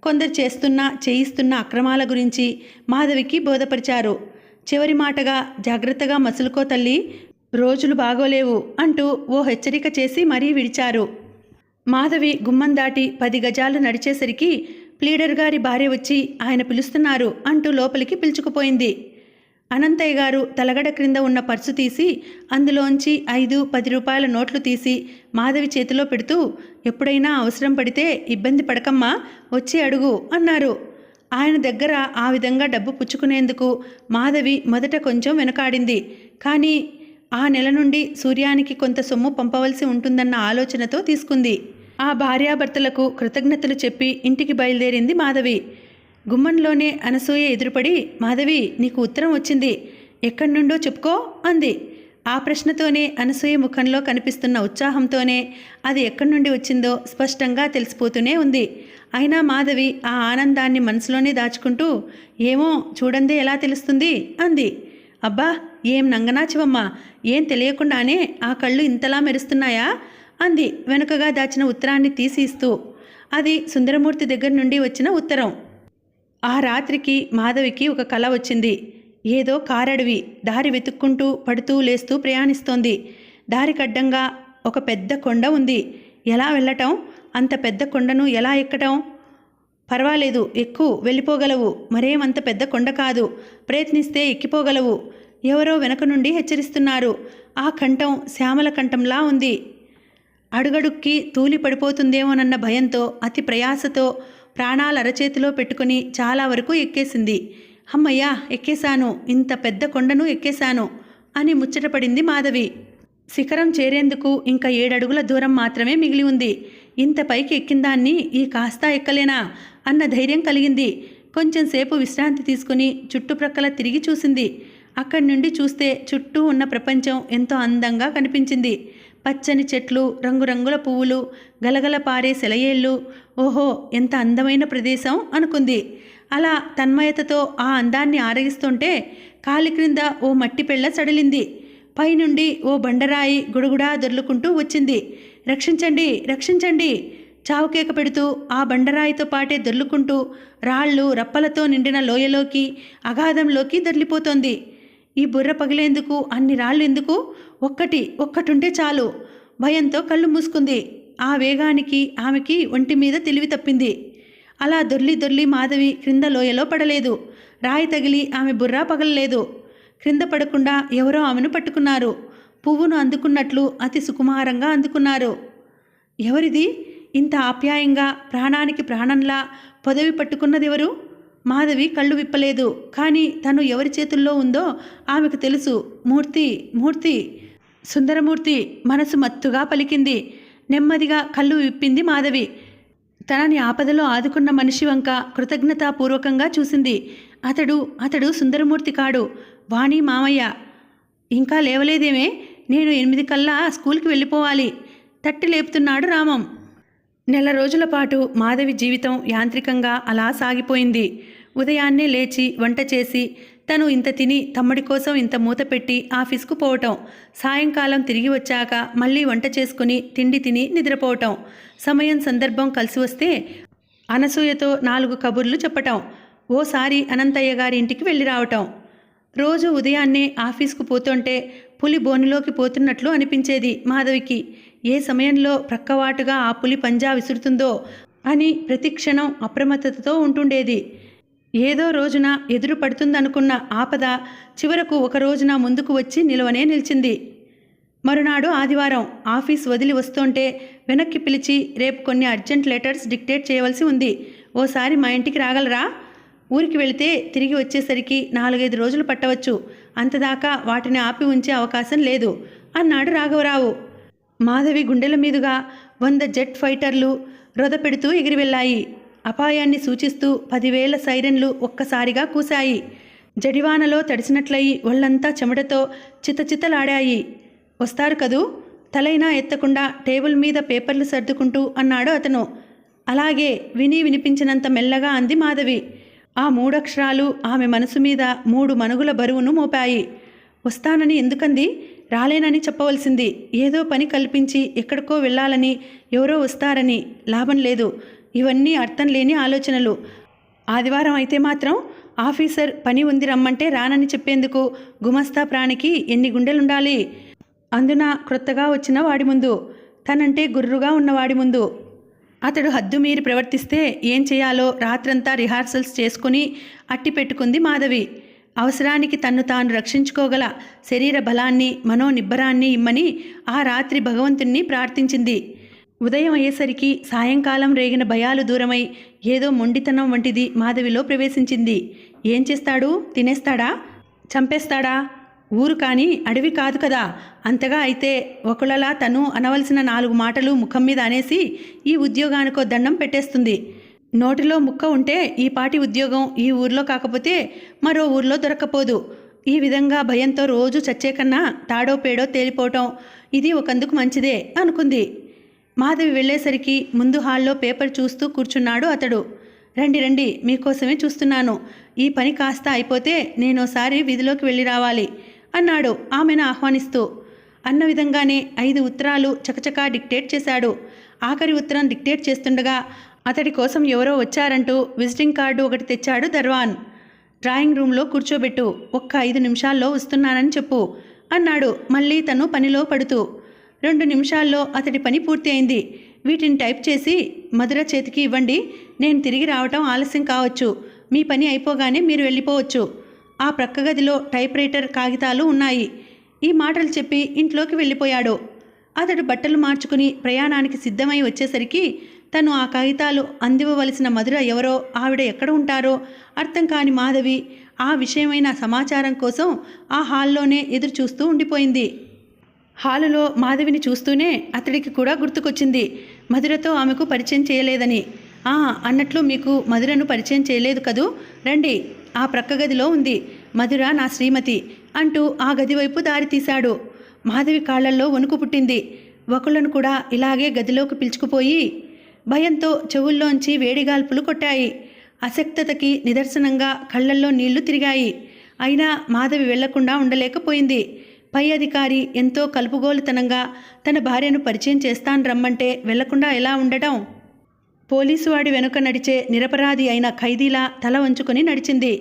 కొందరు చేయిస్తున్న అక్రమాల గురించి మాధవికి బోధపరిచారు. చివరి మాటగా, జాగ్రత్తగా మసులుకో తల్లి, రోజులు బాగోలేవు అంటూ ఓ హెచ్చరిక చేసి మరీ విడిచారు. మాధవి గుమ్మం దాటి 10 గజాలు నడిచేసరికి ప్లీడర్ గారి భార్య వచ్చి ఆయన పిలుస్తున్నారు అంటూ లోపలికి పిలుచుకుపోయింది. అనంతయ్య గారు తలగడ క్రింద ఉన్న పర్సు తీసి అందులోంచి 5-10 రూపాయల నోట్లు తీసి మాధవి చేతిలో పెడుతూ, ఎప్పుడైనా అవసరం పడితే ఇబ్బంది పడకమ్మా, వచ్చి అడుగు అన్నారు. ఆయన దగ్గర ఆ విధంగా డబ్బు పుచ్చుకునేందుకు మాధవి మొదట కొంచెం వెనకాడింది. కానీ ఆ నెల నుండి సూర్యానికి కొంత సొమ్ము పంపవలసి ఉంటుందన్న ఆలోచనతో తీసుకుంది. ఆ భార్యాభర్తలకు కృతజ్ఞతలు చెప్పి ఇంటికి బయలుదేరింది మాధవి. గుమ్మంలోనే అనసూయ ఎదురుపడి, మాధవి నీకు ఉత్తరం వచ్చింది, ఎక్కడి నుండో చెప్పుకో అంది. ఆ ప్రశ్నతోనే అనసూయ ముఖంలో కనిపిస్తున్న ఉత్సాహంతోనే అది ఎక్కడి నుండి వచ్చిందో స్పష్టంగా తెలిసిపోతూనే ఉంది. అయినా మాధవి ఆ ఆనందాన్ని మనసులోనే దాచుకుంటూ, ఏమో చూడందే ఎలా తెలుస్తుంది అంది. అబ్బా ఏం నంగనాచివమ్మా, ఏం తెలియకుండానే ఆ కళ్ళు ఇంతలా మెరుస్తున్నాయా అంది వెనుకగా దాచిన ఉత్తరాన్ని తీసి ఇస్తూ. అది సుందరమూర్తి దగ్గర నుండి వచ్చిన ఉత్తరం. ఆ రాత్రికి మాధవికి ఒక కల వచ్చింది. ఏదో కారడవి దారి వెతుక్కుంటూ పడుతూ లేస్తూ ప్రయాణిస్తోంది. దారికడ్డంగా ఒక పెద్ద కొండ ఉంది. ఎలా వెళ్ళటం? అంత పెద్ద కొండను ఎలా ఎక్కటం? పర్వాలేదు, ఎక్కు, వెళ్ళిపోగలవు. మరేమంత పెద్ద కొండ కాదు, ప్రయత్నిస్తే ఎక్కిపోగలవు. ఎవరో వెనక నుండి హెచ్చరిస్తున్నారు. ఆ కంఠం శ్యామల కంఠంలా ఉంది. అడుగడుక్కి తూలి పడిపోతుందేమోనన్న భయంతో అతి ప్రయాసతో ప్రాణాలు అరచేతిలో పెట్టుకుని చాలా వరకు ఎక్కేసింది. అమ్మయ్యా, ఎక్కేశాను, ఇంత పెద్ద కొండను ఎక్కేశాను అని ముచ్చటపడింది మాధవి. శిఖరం చేరేందుకు ఇంకా 7 అడుగుల దూరం మాత్రమే మిగిలి ఉంది. ఇంత పైకి ఎక్కిందాన్ని ఈ కాస్తా ఎక్కలేనా అన్న ధైర్యం కలిగింది. కొంచెంసేపు విశ్రాంతి తీసుకుని చుట్టుప్రక్కల తిరిగి చూసింది. అక్కడి నుండి చూస్తే చుట్టూ ఉన్న ప్రపంచం ఎంతో అందంగా కనిపించింది. పచ్చని చెట్లు, రంగురంగుల పువ్వులు, గలగల పారే సెలయేళ్ళు. ఓహో, ఎంత అందమైన ప్రదేశం అనుకుంది. అలా తన్మయతతో ఆ అందాన్ని ఆరగిస్తుంటే కాలి క్రింద ఓ మట్టి పెళ్ళ సడిలింది. పైనుండి ఓ బండరాయి గుడుగుడా దొర్లుకుంటూ వచ్చింది. రక్షించండి, రక్షించండి! చావుకేక పెడుతూ ఆ బండరాయితో పాటే దొర్లుకుంటూ రాళ్ళు రప్పలతో నిండిన లోయలోకి, అగాధంలోకి దొర్లిపోతోంది. ఈ బుర్ర పగిలేందుకు అన్ని రాళ్ళు ఎందుకు? ఒక్కటుంటే చాలు. భయంతో కళ్ళు మూసుకుంది. ఆ వేగానికి ఆమెకి ఒంటి మీద తెలివి తప్పింది. అలా దొర్లి మాధవి క్రింద లోయలో పడలేదు. రాయి తగిలి ఆమె బుర్ర పగలలేదు. క్రింద పడకుండా ఎవరో ఆమెను పట్టుకున్నారు. పువ్వును అందుకున్నట్లు అతి సుకుమారంగా అందుకున్నారు. ఎవరిది? ఇంత ఆప్యాయంగా ప్రాణానికి ప్రాణంలా పొదవి పట్టుకున్నదెవరు? మాధవి కళ్ళు విప్పలేదు. కానీ తను ఎవరి చేతుల్లో ఉందో ఆమెకు తెలుసు. మూర్తి, సుందరమూర్తి. మనసు మత్తుగా పలికింది. నెమ్మదిగా కళ్ళు విప్పింది మాధవి. తనని ఆపదలో ఆదుకున్న మనిషి వంక కృతజ్ఞతాపూర్వకంగా చూసింది. అతడు సుందరమూర్తి కాడు, వాణి మామయ్య. ఇంకా లేవలేదేమే? నేను 8 కల్లా స్కూల్కి వెళ్ళిపోవాలి తట్టి లేపుతున్నాడు రామం. నెల రోజుల పాటు మాధవి జీవితం యాంత్రికంగా అలా సాగిపోయింది. ఉదయాన్నే లేచి వంట చేసి తను ఇంత తిని తమ్ముడి కోసం ఇంత మూత పెట్టి ఆఫీస్కు పోవటం, సాయంకాలం తిరిగి వచ్చాక మళ్ళీ వంట చేసుకుని తిండి తిని నిద్రపోవటం, సమయం సందర్భం కలిసి వస్తే అనసూయతో 4 కబుర్లు చెప్పటం, ఓసారి అనంతయ్య గారి ఇంటికి వెళ్ళి రావటం. రోజు ఉదయాన్నే ఆఫీస్కు పోతుంటే పులి బోనులోకి పోతున్నట్లు అనిపించేది మాధవికి. ఏ సమయంలో ప్రక్కవాటుగా ఆ పులి పంజా విసురుతుందో అని ప్రతిక్షణం అప్రమత్తతతో ఉంటుండేది. ఏదో రోజున ఎదురు పడుతుందనుకున్న ఆపద చివరకు ఒక రోజున ముందుకు వచ్చి నిలిచింది. మరునాడు ఆదివారం ఆఫీస్ వదిలి వస్తుంటే వెనక్కి పిలిచి, రేపు కొన్ని అర్జెంట్ లెటర్స్ డిక్టేట్ చేయవలసి ఉంది, ఓసారి మా ఇంటికి రాగలరా? ఊరికి వెళితే తిరిగి వచ్చేసరికి 4-5 రోజులు పట్టవచ్చు. అంతదాకా వాటిని ఆపి ఉంచే అవకాశం లేదు అన్నాడు రాఘవరావు. మాధవి గుండెల మీదుగా 100 జెట్ ఫైటర్లు రొదపెడుతూ ఎగిరి వెళ్ళాయి. అపాయాన్ని సూచిస్తూ 10,000 సైరన్లు ఒక్కసారిగా కూశాయి. జడివానలో తడిసినట్లయి ఒళ్ళంతా చెమటతో చితచితలాడాయి. వస్తారు కదూ? తలైనా ఎత్తకుండా టేబుల్ మీద పేపర్లు సర్దుకుంటూ అన్నాడు అతను. అలాగే విని వినిపించినంత మెల్లగా అంది మాధవి. ఆ 3 అక్షరాలు ఆమె మనసు మీద 3 మనుగుల బరువును మోపాయి. వస్తానని ఎందుకంది? రాలేనని చెప్పవలసింది. ఏదో పని కల్పించి ఎక్కడికో వెళ్ళాలని, ఎవరో వస్తారని. లాభం లేదు. ఇవన్నీ అర్థం లేని ఆలోచనలు. ఆదివారం అయితే మాత్రం ఆఫీసర్ పని ఉంది రమ్మంటే రానని చెప్పేందుకు గుమస్తా ప్రాణికి ఎన్ని గుండెలుండాలి? అందున క్రొత్తగా వచ్చిన వాడి ముందు, తనంటే గుర్రుగా ఉన్నవాడి ముందు. అతడు హద్దు మీరి ప్రవర్తిస్తే ఏం చేయాలో రాత్రంతా రిహార్సల్స్ చేసుకుని అట్టి పెట్టుకుంది మాధవి. అవసరానికి తన్ను తాను రక్షించుకోగల శరీర బలాన్ని, మనోనిబ్బరాన్ని ఇమ్మని ఆ రాత్రి భగవంతుణ్ణి ప్రార్థించింది. ఉదయం అయ్యేసరికి సాయంకాలం రేగిన భయాలు దూరమై ఏదో మొండితనం వంటిది మాధవిలో ప్రవేశించింది. ఏం చేస్తాడు? తినేస్తాడా? చంపేస్తాడా? ఊరు కానీ అడవి కాదు కదా. అంతగా అయితే ఒకళ్ళలా తను అనవలసిన 4 మాటలు ముఖం మీద అనేసి ఈ ఉద్యోగానికో దండం పెట్టేస్తుంది. నోటిలో ముక్క ఉంటే ఈ పాటి ఉద్యోగం ఈ ఊర్లో కాకపోతే మరో ఊర్లో దొరక్కపోదు. ఈ విధంగా భయంతో రోజు చచ్చే కన్నా తాడో పేడో తేలిపోవటం ఇది ఒకందుకు మంచిదే అనుకుంది. మాధవి వెళ్ళేసరికి ముందు హాల్లో పేపర్ చూస్తూ కూర్చున్నాడు అతడు. రండి, మీకోసమే చూస్తున్నాను. ఈ పని కాస్త అయిపోతే నేనోసారి వీధిలోకి వెళ్ళి రావాలి అన్నాడు ఆమెను ఆహ్వానిస్తూ. అన్న విధంగానే 5 ఉత్తరాలు చకచకా డిక్టేట్ చేశాడు. ఆఖరి ఉత్తరం డిక్టేట్ చేస్తుండగా అతడి కోసం ఎవరో వచ్చారంటూ విజిటింగ్ కార్డు ఒకటి తెచ్చాడు దర్వాన్. డ్రాయింగ్ రూమ్లో కూర్చోబెట్టు, ఒక్క 5 నిమిషాల్లో వస్తున్నానని చెప్పు అన్నాడు మళ్ళీ తను పనిలో పడుతూ. 2 నిమిషాల్లో అతడి పని పూర్తి అయింది. వీటిని టైప్ చేసి మధుర చేతికి ఇవ్వండి. నేను తిరిగి రావటం ఆలస్యం కావచ్చు. మీ పని అయిపోగానే మీరు వెళ్ళిపోవచ్చు. ఆ ప్రక్క గదిలో టైప్ రైటర్ కాగితాలు ఉన్నాయి. ఈ మాటలు చెప్పి ఇంట్లోకి వెళ్ళిపోయాడు. అతడు బట్టలు మార్చుకుని ప్రయాణానికి సిద్ధమై వచ్చేసరికి తను ఆ కాగితాలు అందివ్వవలసిన మధుర ఎవరో, ఆవిడ ఎక్కడ ఉంటారో అర్థం కాని మాధవి ఆ విషయమైన సమాచారం కోసం ఆ హాల్లోనే ఎదురు చూస్తూ ఉండిపోయింది. హాలులో మాధవిని చూస్తూనే అతడికి కూడా గుర్తుకొచ్చింది మధురతో ఆమెకు పరిచయం చేయలేదని. అన్నట్లు మీకు మధురను పరిచయం చేయలేదు కదూ? రండి, ఆ ప్రక్క గదిలో ఉంది. మధుర నా శ్రీమతి అంటూ ఆ గది వైపు దారి తీశాడు. మాధవి కాళ్లల్లో వణుకు పుట్టింది. ఒకళ్ళను కూడా ఇలాగే గదిలోకి పిలుచుకుపోయి భయంతో చెవుల్లోంచి వేడిగాల్పులు కొట్టాయి. అశక్తతకి నిదర్శనంగా కళ్ళల్లో నీళ్లు తిరిగాయి. అయినా మాధవి వెళ్లకుండా ఉండలేకపోయింది. పై అధికారి ఎంతో కలుపుగోలుతనంగా తన భార్యను పరిచయం చేస్తాను రమ్మంటే వెళ్లకుండా ఎలా ఉండటం? పోలీసు వాడి వెనుక నడిచే నిరపరాధి అయిన ఖైదీలా తల వంచుకొని నడిచింది.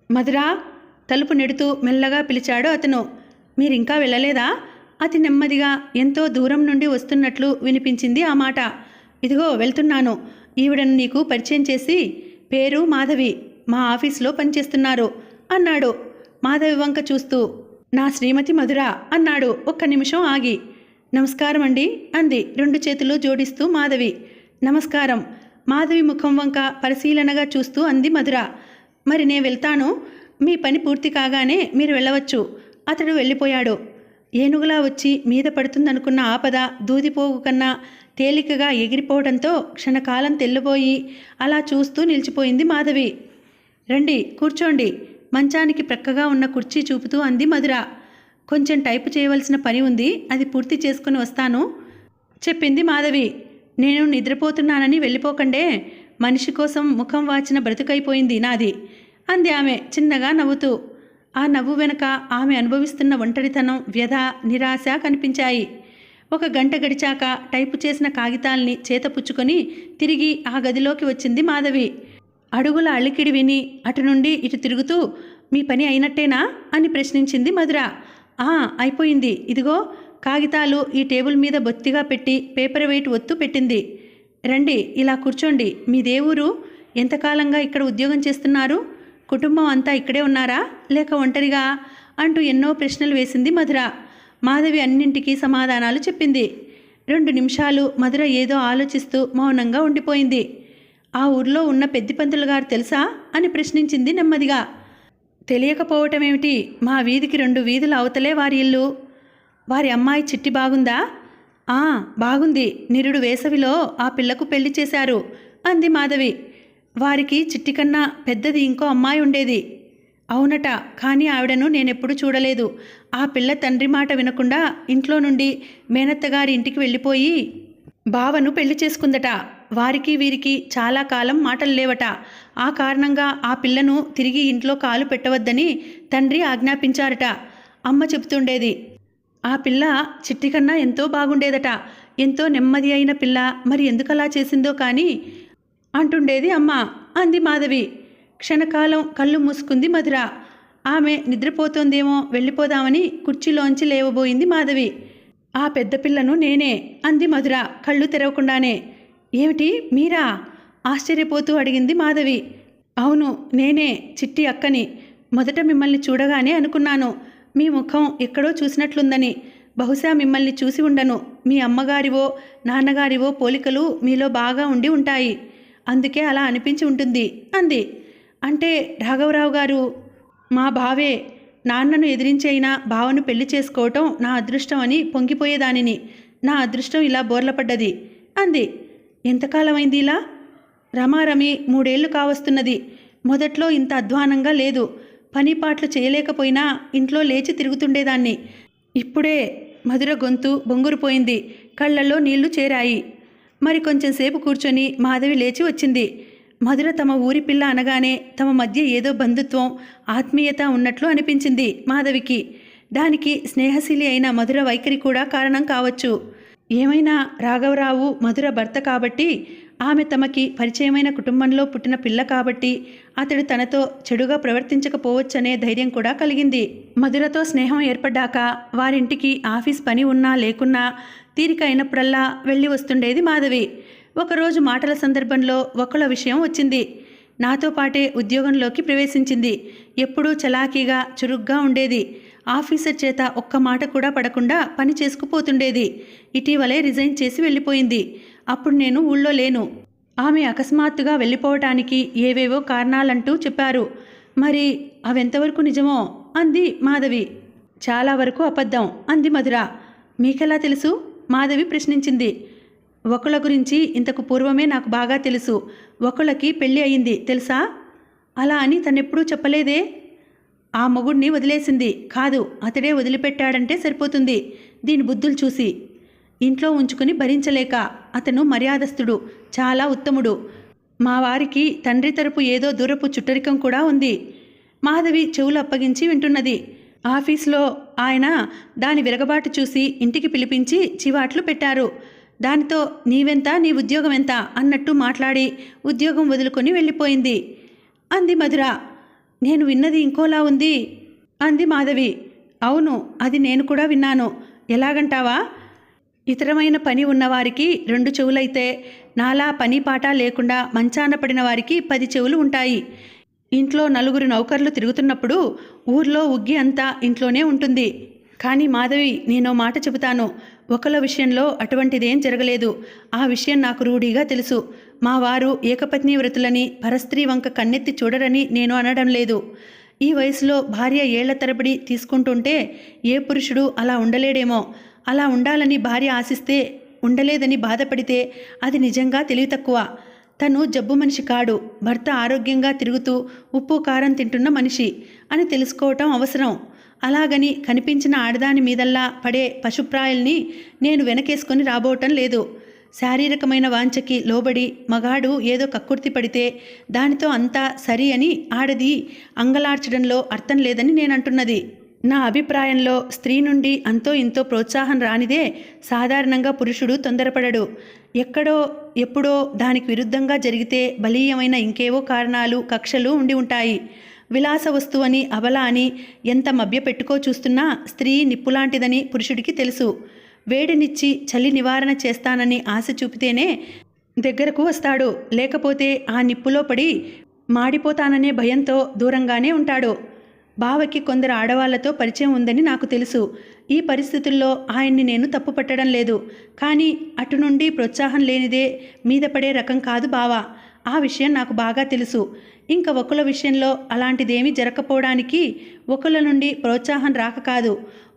మధురా, తలుపు నెడుతూ మెల్లగా పిలిచాడు అతను. మీరింకా వెళ్ళలేదా? అతి నెమ్మదిగా ఎంతో దూరం నుండి వస్తున్నట్లు వినిపించింది ఆ మాట. ఇదిగో వెళ్తున్నాను. ఈవిడను నీకు పరిచయం చేసి, పేరు మాధవి, మా ఆఫీసులో పనిచేస్తున్నారు అన్నాడు మాధవి వంక చూస్తూ. నా శ్రీమతి మధుర అన్నాడు ఒక్క నిమిషం ఆగి. నమస్కారం అండి అంది 2 చేతులు జోడిస్తూ మాధవి. నమస్కారం. మాధవి ముఖం వంక పరిశీలనగా చూస్తూ అంది మధుర. మరి నే వెళ్తాను, మీ పని పూర్తి కాగానే మీరు వెళ్ళవచ్చు. అతడు వెళ్ళిపోయాడు. ఏనుగులా వచ్చి మీద పడుతుందనుకున్న ఆపద దూదిపోగు కన్నా తేలికగా ఎగిరిపోవడంతో క్షణకాలం తెల్లబోయి అలా చూస్తూ నిలిచిపోయింది మాధవి. రండి కూర్చోండి, మంచానికి ప్రక్కగా ఉన్న కుర్చీ చూపుతూ అంది మధుర. కొంచెం టైపు చేయవలసిన పని ఉంది, అది పూర్తి చేసుకుని వస్తాను చెప్పింది మాధవి. నేను నిద్రపోతున్నానని వెళ్ళిపోకండే, మనిషి కోసం ముఖం వాచిన బ్రతుకైపోయింది నాది అంది ఆమె చిన్నగా నవ్వుతూ. ఆ నవ్వు వెనక ఆమె అనుభవిస్తున్న ఒంటరితనం, వ్యధ, నిరాశ కనిపించాయి. 1 గంట గడిచాక టైపు చేసిన కాగితాల్ని చేతపుచ్చుకొని తిరిగి ఆ గదిలోకి వచ్చింది మాధవి. అడుగుల అలికిడి విని అటు నుండి ఇటు తిరుగుతూ, మీ పని అయినట్టేనా అని ప్రశ్నించింది మధుర. అయిపోయింది. ఇదిగో కాగితాలు ఈ టేబుల్ మీద బొత్తిగా పెట్టి పేపర్ వెయిట్ ఒత్తు పెట్టింది. రండి, ఇలా కూర్చోండి. మీదే ఊరు? ఎంతకాలంగా ఇక్కడ ఉద్యోగం చేస్తున్నారు? కుటుంబం అంతా ఇక్కడే ఉన్నారా లేక ఒంటరిగా అంటూ ఎన్నో ప్రశ్నలు వేసింది మధుర. మాధవి అన్నింటికీ సమాధానాలు చెప్పింది. 2 నిమిషాలు మధుర ఏదో ఆలోచిస్తూ మౌనంగా ఉండిపోయింది. ఆ ఊర్లో ఉన్న పెద్దిపంతులు గారు తెలుసా అని ప్రశ్నించింది నెమ్మదిగా. తెలియకపోవటమేమిటి, మా వీధికి 2 వీధుల అవతలే వారి ఇల్లు. వారి అమ్మాయి చిట్టి బాగుందా? బాగుంది. నిరుడు వేసవిలో ఆ పిల్లకు పెళ్లి చేశారు అంది మాధవి. వారికి చిట్టి కన్నా పెద్దది ఇంకో అమ్మాయి ఉండేది. అవునట, కానీ ఆవిడను నేనెప్పుడు చూడలేదు. ఆ పిల్ల తండ్రి మాట వినకుండా ఇంట్లో నుండి మేనత్తగారి ఇంటికి వెళ్ళిపోయి బావను పెళ్లి చేసుకుందట. వారికి వీరికి చాలా కాలం మాటలు లేవట. ఆ కారణంగా ఆ పిల్లను తిరిగి ఇంట్లో కాలు పెట్టవద్దని తండ్రి ఆజ్ఞాపించారట. అమ్మ చెబుతుండేది. ఆ పిల్ల చిట్టి కన్నా ఎంతో బాగుండేదట. ఎంతో నెమ్మది అయిన పిల్ల, మరి ఎందుకలా చేసిందో కానీ అంటుండేది అమ్మ అంది మాధవి. క్షణకాలం కళ్ళు మూసుకుంది మధుర. ఆమె నిద్రపోతోందేమో వెళ్ళిపోదామని కుర్చీలోంచి లేవబోయింది మాధవి. ఆ పెద్ద పిల్లను నేనే అంది మధుర కళ్ళు తెరవకుండానే. ఏమిటి, మీరా? ఆశ్చర్యపోతూ అడిగింది మాధవి. అవును, నేనే, చిట్టి అక్కని. మొదట మిమ్మల్ని చూడగానే అనుకున్నాను మీ ముఖం ఎక్కడో చూసినట్లుందని. బహుశా మిమ్మల్ని చూసి ఉండను. మీ అమ్మగారివో నాన్నగారివో పోలికలు మీలో బాగా ఉండి ఉంటాయి, అందుకే అలా అనిపించి ఉంటుంది అంది. అంటే రాఘవరావు గారు మా బావే. నాన్నను ఎదిరించైనా బావను పెళ్లి చేసుకోవటం నా అదృష్టం అని పొంగిపోయేదానిని. నా అదృష్టం ఇలా బోర్లపడ్డది అంది. ఎంతకాలమైంది ఇలా? రమారమి 3 ఏళ్లు కావస్తున్నది. మొదట్లో ఇంత అధ్వానంగా లేదు. పనిపాట్లు చేయలేకపోయినా ఇంట్లో లేచి తిరుగుతుండేదాన్ని. ఇప్పుడే మధుర గొంతు బొంగురుపోయింది. కళ్ళల్లో నీళ్లు చేరాయి. మరి కొంచెంసేపు కూర్చొని మాధవి లేచి వచ్చింది. మధుర తమ ఊరి పిల్ల అనగానే తమ మధ్య ఏదో బంధుత్వం, ఆత్మీయత ఉన్నట్లు అనిపించింది మాధవికి. దానికి స్నేహశీలి అయిన మధుర వైఖరి కూడా కారణం కావచ్చు. ఏమైనా రాఘవరావు మధుర భర్త కాబట్టి, ఆమె తమకి పరిచయమైన కుటుంబంలో పుట్టిన పిల్ల కాబట్టి అతడు తనతో చెడుగా ప్రవర్తించకపోవచ్చనే ధైర్యం కూడా కలిగింది. మధురతో స్నేహం ఏర్పడ్డాక వారింటికి ఆఫీస్ పని ఉన్నా లేకున్నా తీరిక అయినప్పుడల్లా వెళ్ళి వస్తుండేది మాధవి. ఒకరోజు మాటల సందర్భంలో ఒకళ్ళ విషయం వచ్చింది. నాతో పాటే ఉద్యోగంలోకి ప్రవేశించింది. ఎప్పుడూ చలాకీగా చురుగ్గా ఉండేది. ఆఫీసర్ చేత ఒక్క మాట కూడా పడకుండా పని చేసుకుపోతుండేది. ఇటీవలే రిజైన్ చేసి వెళ్ళిపోయింది. అప్పుడు నేను ఊళ్ళో లేను. ఆమె అకస్మాత్తుగా వెళ్ళిపోవటానికి ఏవేవో కారణాలంటూ చెప్పారు. మరి అవెంతవరకు నిజమో అంది మాధవి. చాలా వరకు అబద్ధం అంది మధుర. మీకెలా తెలుసు? మాధవి ప్రశ్నించింది. ఒకళ్ళ గురించి ఇంతకు పూర్వమే నాకు బాగా తెలుసు. ఒకళ్ళకి పెళ్ళి అయింది తెలుసా? అలా అని తనెప్పుడూ చెప్పలేదే. ఆ మొగుడిని వదిలేసింది కాదు, అతడే వదిలిపెట్టాడంటే సరిపోతుంది. దీని బుద్ధులు చూసి ఇంట్లో ఉంచుకుని భరించలేక. అతను మర్యాదస్తుడు, చాలా ఉత్తముడు. మా వారికి తండ్రి తరపు ఏదో దూరపు చుట్టరికం కూడా ఉంది. మాధవి చెవులు అప్పగించి వింటున్నది. ఆఫీస్లో ఆయన దాని విరగబాటు చూసి ఇంటికి పిలిపించి చివాట్లు పెట్టారు. దానితో నీవెంత, నీ ఉద్యోగం ఎంత అన్నట్టు మాట్లాడి ఉద్యోగం వదులుకొని వెళ్ళిపోయింది అంది మధుర. నేను విన్నది ఇంకోలా ఉంది అంది మాధవి. అవును, అది నేను కూడా విన్నాను. ఎలాగంటావా? ఇతరమైన పని ఉన్నవారికి 2 చెవులైతే నాలా పని పాట లేకుండా మంచాన పడిన వారికి 10 చెవులు ఉంటాయి. ఇంట్లో 4 నౌకర్లు తిరుగుతున్నప్పుడు ఊర్లో ఉగ్గి అంతా ఇంట్లోనే ఉంటుంది. కానీ మాధవి, నేనో మాట చెబుతాను. ఒకళ్ళ విషయంలో అటువంటిదేం జరగలేదు. ఆ విషయం నాకు రూఢీగా తెలుసు. మా వారు ఏకపత్ని వ్రతులని, పరస్త్రీ వంక కన్నెత్తి చూడరని నేను అనడం లేదు. ఈ వయసులో భార్య ఏళ్ల తరబడి తీసుకుంటుంటే ఏ పురుషుడు అలా ఉండలేడేమో. అలా ఉండాలని భార్య ఆశిస్తే, ఉండలేదని బాధపడితే అది నిజంగా తెలివి తక్కువ. తను జబ్బు మనిషి కాడు, భర్త ఆరోగ్యంగా తిరుగుతూ ఉప్పు కారం తింటున్న మనిషి అని తెలుసుకోవటం అవసరం. అలాగని కనిపించిన ఆడదాని మీదల్లా పడే పశుప్రాయల్ని నేను వెనకేసుకొని రాబోవటం లేదు. శారీరకమైన వాంఛకి లోబడి మగాడు ఏదో కక్కుర్తి పడితే దానితో అంతా సరి అని ఆడది అంగలార్చడంలో అర్థం లేదని నేనంటున్నది. నా అభిప్రాయంలో స్త్రీ నుండి అంతో ఇంతో ప్రోత్సాహం రానిదే సాధారణంగా పురుషుడు తొందరపడడు. ఎక్కడో ఎప్పుడో దానికి విరుద్ధంగా జరిగితే బలీయమైన ఇంకేవో కారణాలు, కక్షలు ఉండి ఉంటాయి. విలాస వస్తువని, అబల అని ఎంత మభ్య పెట్టుకో చూస్తున్నా స్త్రీ నిప్పులాంటిదని పురుషుడికి తెలుసు. వేడినిచ్చి చలి నివారణ చేస్తానని ఆశ చూపితేనే దగ్గరకు వస్తాడు. లేకపోతే ఆ నిప్పులో పడి మాడిపోతాననే భయంతో దూరంగానే ఉంటాడు. బావకి కొందరు ఆడవాళ్లతో పరిచయం ఉందని నాకు తెలుసు. ఈ పరిస్థితుల్లో ఆయన్ని నేను తప్పు పట్టడం లేదు. కానీ అటు నుండి ప్రోత్సాహం లేనిదే మీద పడే రకం కాదు బావ. ఆ విషయం నాకు బాగా తెలుసు. ఇంకా ఒకళ్ళ విషయంలో అలాంటిదేమీ జరగకపోవడానికి ఒకళ్ళ నుండి ప్రోత్సాహం రాక కాదు.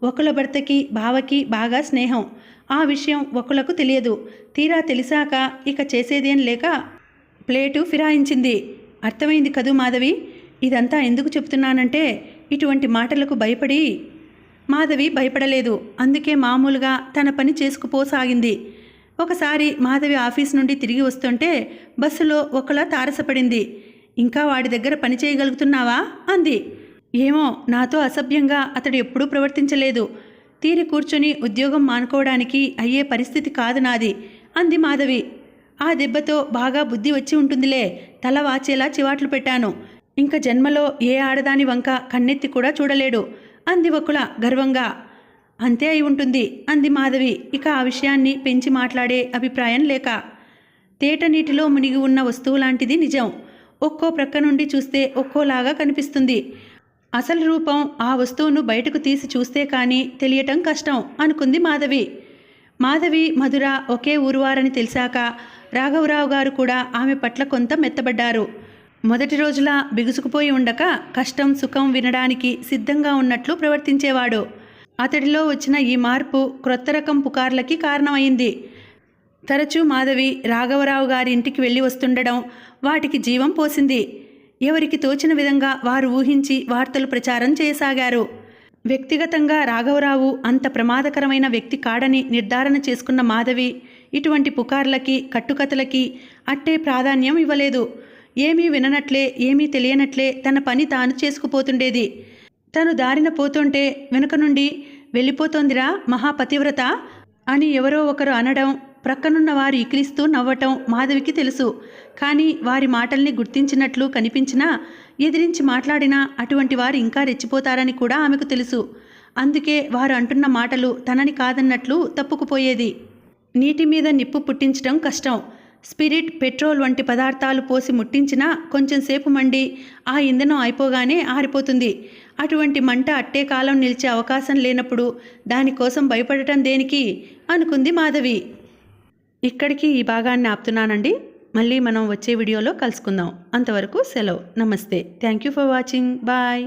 ఒకళ్ళ భర్తకి బావకి బాగా స్నేహం. ఆ విషయం ఒకళ్ళకు తెలియదు. తీరా తెలిసాక ఇక చేసేదేం లేక ప్లేటు ఫిరాయించింది. అర్థమైంది కదూ మాధవి? ఇదంతా ఎందుకు చెప్తున్నానంటే ఇటువంటి మాటలకు భయపడి. మాధవి భయపడలేదు. అందుకే మామూలుగా తన పని చేసుకుపోసాగింది. ఒకసారి మాధవి ఆఫీస్ నుండి తిరిగి వస్తుంటే బస్సులో ఒకళ్ళ తారసపడింది. ఇంకా వాడి దగ్గర పని చేయగలుగుతున్నావా అంది. ఏమో, నాతో అసభ్యంగా అతడు ఎప్పుడూ ప్రవర్తించలేదు. తీరి కూర్చొని ఉద్యోగం మానుకోవడానికి అయ్యే పరిస్థితి కాదు నాది అంది మాధవి. ఆ దెబ్బతో బాగా బుద్ధి వచ్చి ఉంటుందిలే. తల వాచేలా చివాట్లు పెట్టాను. ఇంక జన్మలో ఏ ఆడదాని వంక కన్నెత్తి కూడా చూడలేడు అంది ఒకళ గర్వంగా. అంతే అయి ఉంటుంది అంది మాధవి, ఇక ఆ విషయాన్ని పెంచి మాట్లాడే అభిప్రాయం లేక. తేట నీటిలో మునిగి ఉన్న వస్తువు లాంటిది నిజం. ఒక్కో ప్రక్క నుండి చూస్తే ఒక్కోలాగా కనిపిస్తుంది. అసలు రూపం ఆ వస్తువును బయటకు తీసి చూస్తే కానీ తెలియటం కష్టం అనుకుంది మాధవి. మాధవి, మధుర ఒకే ఊరువారని తెలిసాక రాఘవరావు గారు కూడా ఆమె పట్ల కొంత మెత్తబడ్డారు. మొదటి రోజులా బిగుసుకుపోయి ఉండక కష్టం సుఖం వినడానికి సిద్ధంగా ఉన్నట్లు ప్రవర్తించేవాడు. అతడిలో వచ్చిన ఈ మార్పు క్రొత్త రకం పుకార్లకి కారణమైంది. తరచూ మాధవి రాఘవరావు గారి ఇంటికి వెళ్ళి వస్తుండడం వాటికి జీవం పోసింది. ఎవరికి తోచిన విధంగా వారు ఊహించి వార్తలు ప్రచారం చేయసాగారు. వ్యక్తిగతంగా రాఘవరావు అంత ప్రమాదకరమైన వ్యక్తి కాడని నిర్ధారణ చేసుకున్న మాధవి ఇటువంటి పుకార్లకి, కట్టుకథలకి అట్టే ప్రాధాన్యం ఇవ్వలేదు. ఏమీ విననట్లే, ఏమీ తెలియనట్లే తన పని తాను చేసుకుపోతుండేది. తను దారిన పోతుంటే వెనుక నుండి వెళ్ళిపోతోందిరా మహాపతివ్రత అని ఎవరో ఒకరు అనడం, ప్రక్కనున్న వారు ఇకిలిస్తూ నవ్వటం మాధవికి తెలుసు. కానీ వారి మాటల్ని గుర్తించినట్లు కనిపించినా, ఎదిరించి మాట్లాడినా అటువంటి వారు ఇంకా రెచ్చిపోతారని కూడా ఆమెకు తెలుసు. అందుకే వారు అంటున్న మాటలు తనని కాదన్నట్లు తప్పుకుపోయేది. నీటి మీద నిప్పు పుట్టించడం కష్టం. స్పిరిట్, పెట్రోల్ వంటి పదార్థాలు పోసి ముట్టించినా కొంచెం సేపు మండి ఆ ఇంధనం అయిపోగానే ఆరిపోతుంది. అటువంటి మంట అట్టే కాలం నిలిచే అవకాశం లేనప్పుడు దానికోసం భయపడటం దేనికి అనుకుంది మాధవి. ఇక్కడికి ఈ భాగాన్ని ఆపుతున్నానండి. మళ్ళీ మనం వచ్చే వీడియోలో కలుసుకుందాం. అంతవరకు సెలవు. నమస్తే. Thank you for watching. Bye.